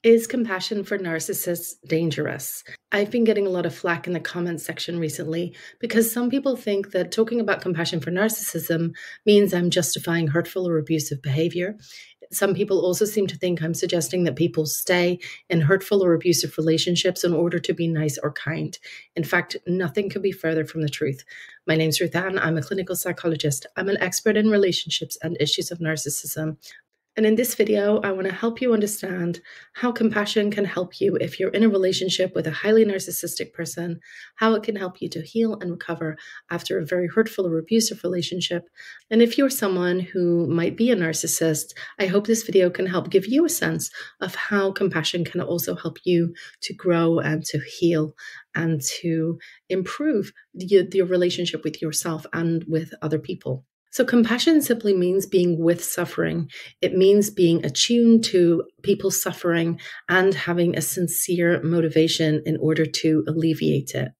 Is compassion for narcissists dangerous? I've been getting a lot of flack in the comments section recently because some people think that talking about compassion for narcissism means I'm justifying hurtful or abusive behavior. Some people also seem to think I'm suggesting that people stay in hurtful or abusive relationships in order to be nice or kind. In fact, nothing could be further from the truth. My name's Ruth Ann. I'm a clinical psychologist. I'm an expert in relationships and issues of narcissism. And in this video, I want to help you understand how compassion can help you if you're in a relationship with a highly narcissistic person, how it can help you to heal and recover after a very hurtful or abusive relationship. And if you're someone who might be a narcissist, I hope this video can help give you a sense of how compassion can also help you to grow and to heal and to improve your relationship with yourself and with other people. So compassion simply means being with suffering. It means being attuned to people's suffering and having a sincere motivation in order to alleviate it.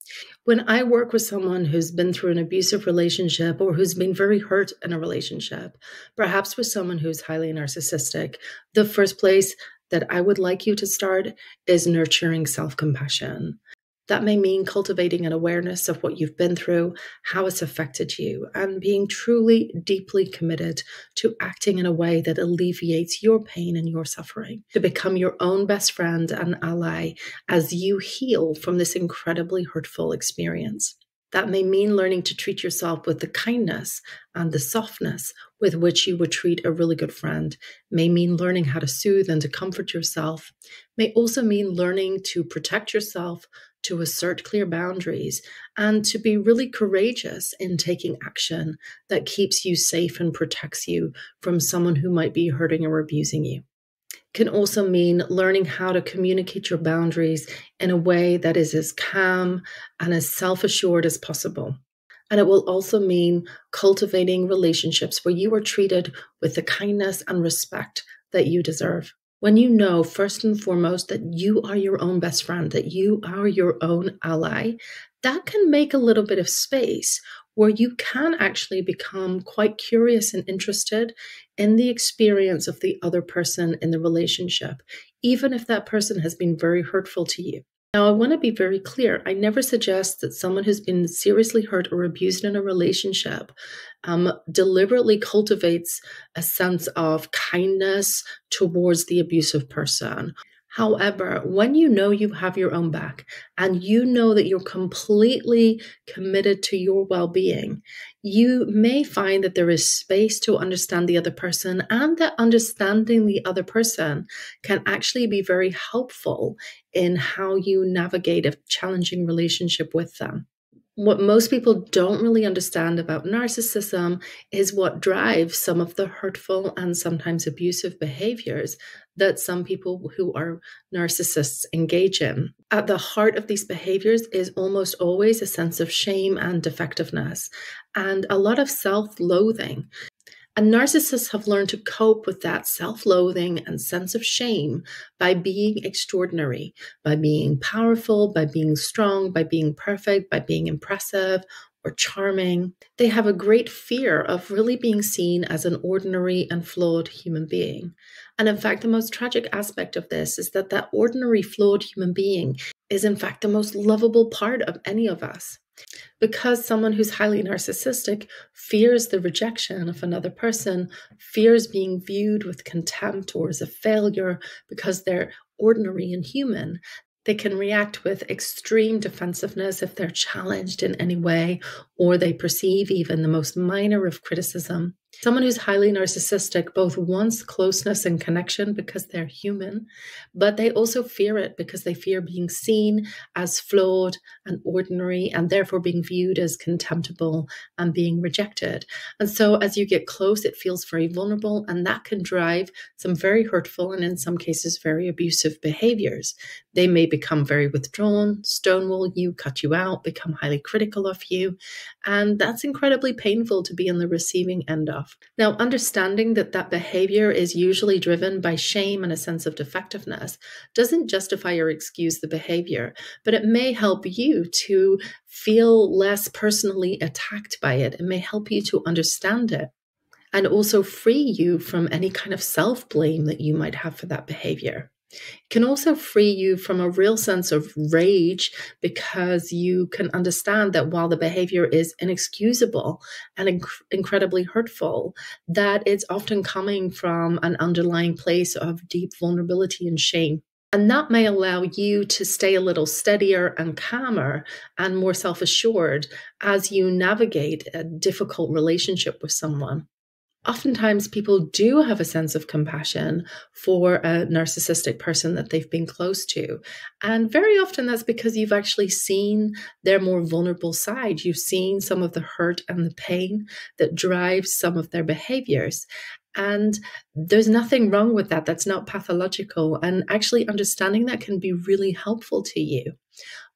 When I work with someone who's been through an abusive relationship or who's been very hurt in a relationship, perhaps with someone who's highly narcissistic, the first place that I would like you to start is nurturing self-compassion. That may mean cultivating an awareness of what you've been through, how it's affected you, and being truly, deeply committed to acting in a way that alleviates your pain and your suffering, to become your own best friend and ally as you heal from this incredibly hurtful experience. That may mean learning to treat yourself with the kindness and the softness with which you would treat a really good friend. May mean learning how to soothe and to comfort yourself. May also mean learning to protect yourself, to assert clear boundaries, and to be really courageous in taking action that keeps you safe and protects you from someone who might be hurting or abusing you. Can also mean learning how to communicate your boundaries in a way that is as calm and as self-assured as possible. And it will also mean cultivating relationships where you are treated with the kindness and respect that you deserve. When you know, first and foremost, that you are your own best friend, that you are your own ally, that can make a little bit of space where you can actually become quite curious and interested in the experience of the other person in the relationship, even if that person has been very hurtful to you. Now, I want to be very clear. I never suggest that someone who's been seriously hurt or abused in a relationship deliberately cultivates a sense of kindness towards the abusive person. However, when you know you have your own back and you know that you're completely committed to your well-being, you may find that there is space to understand the other person, and that understanding the other person can actually be very helpful in how you navigate a challenging relationship with them. What most people don't really understand about narcissism is what drives some of the hurtful and sometimes abusive behaviors that some people who are narcissists engage in. At the heart of these behaviors is almost always a sense of shame and defectiveness, and a lot of self-loathing. And narcissists have learned to cope with that self-loathing and sense of shame by being extraordinary, by being powerful, by being strong, by being perfect, by being impressive or charming. They have a great fear of really being seen as an ordinary and flawed human being. And in fact, the most tragic aspect of this is that that ordinary, flawed human being is in fact the most lovable part of any of us. Because someone who's highly narcissistic fears the rejection of another person, fears being viewed with contempt or as a failure because they're ordinary and human, they can react with extreme defensiveness if they're challenged in any way, or they perceive even the most minor of criticism. Someone who's highly narcissistic both wants closeness and connection because they're human, but they also fear it because they fear being seen as flawed and ordinary and therefore being viewed as contemptible and being rejected. And so as you get close, it feels very vulnerable, and that can drive some very hurtful and in some cases very abusive behaviors. They may become very withdrawn, stonewall you, cut you out, become highly critical of you, and that's incredibly painful to be on the receiving end of. Now, understanding that that behavior is usually driven by shame and a sense of defectiveness doesn't justify or excuse the behavior, but it may help you to feel less personally attacked by it. It may help you to understand it and also free you from any kind of self-blame that you might have for that behavior. It can also free you from a real sense of rage because you can understand that while the behavior is inexcusable and incredibly hurtful, that it's often coming from an underlying place of deep vulnerability and shame. And that may allow you to stay a little steadier and calmer and more self assured as you navigate a difficult relationship with someone. Oftentimes, people do have a sense of compassion for a narcissistic person that they've been close to. And very often that's because you've actually seen their more vulnerable side. You've seen some of the hurt and the pain that drives some of their behaviors. And there's nothing wrong with that. That's not pathological. And actually, understanding that can be really helpful to you.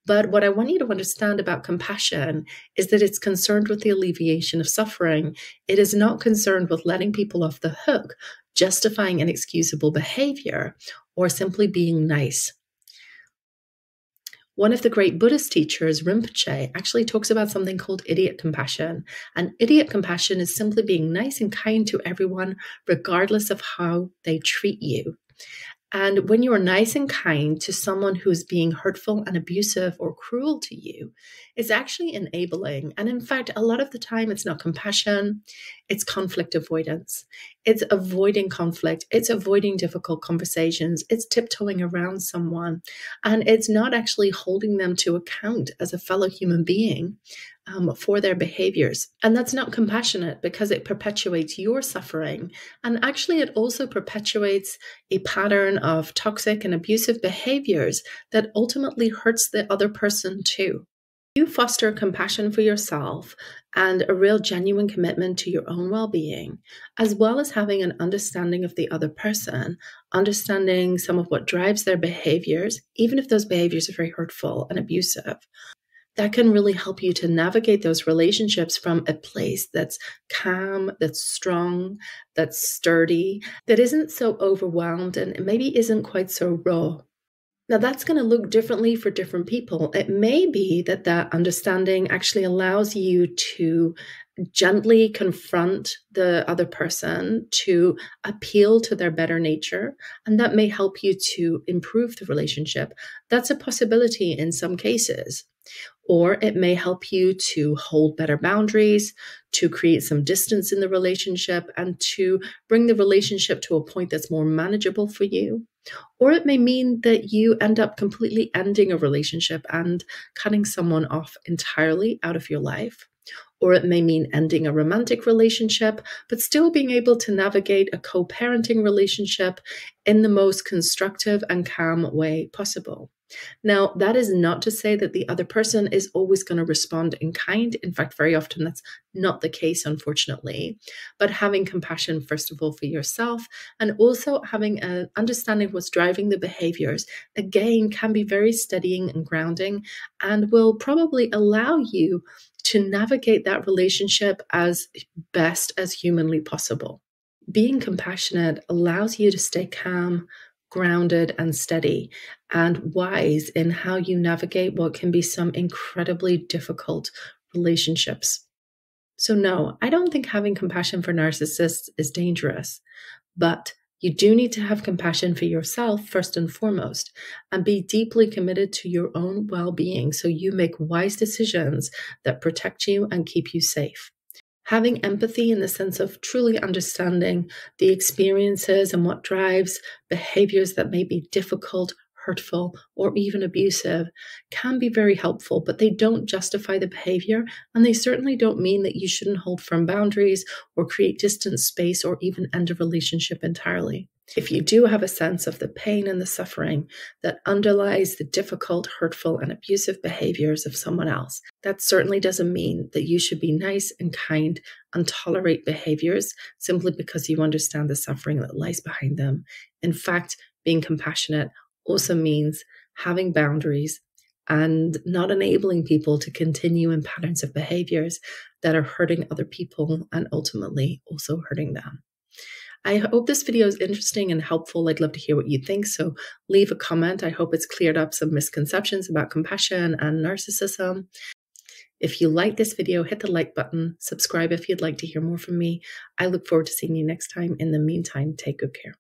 But what I want you to understand about compassion is that it's concerned with the alleviation of suffering. It is not concerned with letting people off the hook, justifying inexcusable behavior, or simply being nice. One of the great Buddhist teachers, Rinpoche, actually talks about something called idiot compassion. And idiot compassion is simply being nice and kind to everyone, regardless of how they treat you. And when you are nice and kind to someone who's being hurtful and abusive or cruel to you, it's actually enabling. And in fact, a lot of the time, it's not compassion, it's conflict avoidance. It's avoiding conflict, it's avoiding difficult conversations, it's tiptoeing around someone, and it's not actually holding them to account as a fellow human being for their behaviors. And that's not compassionate because it perpetuates your suffering. And actually, it also perpetuates a pattern of toxic and abusive behaviors that ultimately hurts the other person too. You foster compassion for yourself and a real genuine commitment to your own well-being, as well as having an understanding of the other person, understanding some of what drives their behaviors, even if those behaviors are very hurtful and abusive. That can really help you to navigate those relationships from a place that's calm, that's strong, that's sturdy, that isn't so overwhelmed and maybe isn't quite so raw. Now, that's going to look differently for different people. It may be that that understanding actually allows you to gently confront the other person, to appeal to their better nature, and that may help you to improve the relationship. That's a possibility in some cases. Or it may help you to hold better boundaries, to create some distance in the relationship, and to bring the relationship to a point that's more manageable for you. Or it may mean that you end up completely ending a relationship and cutting someone off entirely out of your life. Or it may mean ending a romantic relationship, but still being able to navigate a co-parenting relationship in the most constructive and calm way possible. Now, that is not to say that the other person is always going to respond in kind. In fact, very often that's not the case, unfortunately. But having compassion, first of all, for yourself, and also having an understanding of what's driving the behaviors, again, can be very steadying and grounding and will probably allow you to navigate that relationship as best as humanly possible. Being compassionate allows you to stay calm, grounded and steady, and wise in how you navigate what can be some incredibly difficult relationships. So no, I don't think having compassion for narcissists is dangerous, but you do need to have compassion for yourself first and foremost, and be deeply committed to your own well-being so you make wise decisions that protect you and keep you safe. Having empathy in the sense of truly understanding the experiences and what drives behaviors that may be difficult, hurtful, or even abusive can be very helpful, but they don't justify the behavior, and they certainly don't mean that you shouldn't hold firm boundaries or create distance space or even end a relationship entirely. If you do have a sense of the pain and the suffering that underlies the difficult, hurtful, and abusive behaviors of someone else, that certainly doesn't mean that you should be nice and kind and tolerate behaviors simply because you understand the suffering that lies behind them. In fact, being compassionate also means having boundaries and not enabling people to continue in patterns of behaviors that are hurting other people and ultimately also hurting them. I hope this video is interesting and helpful. I'd love to hear what you think, so leave a comment. I hope it's cleared up some misconceptions about compassion and narcissism. If you like this video, hit the like button, subscribe if you'd like to hear more from me. I look forward to seeing you next time. In the meantime, take good care.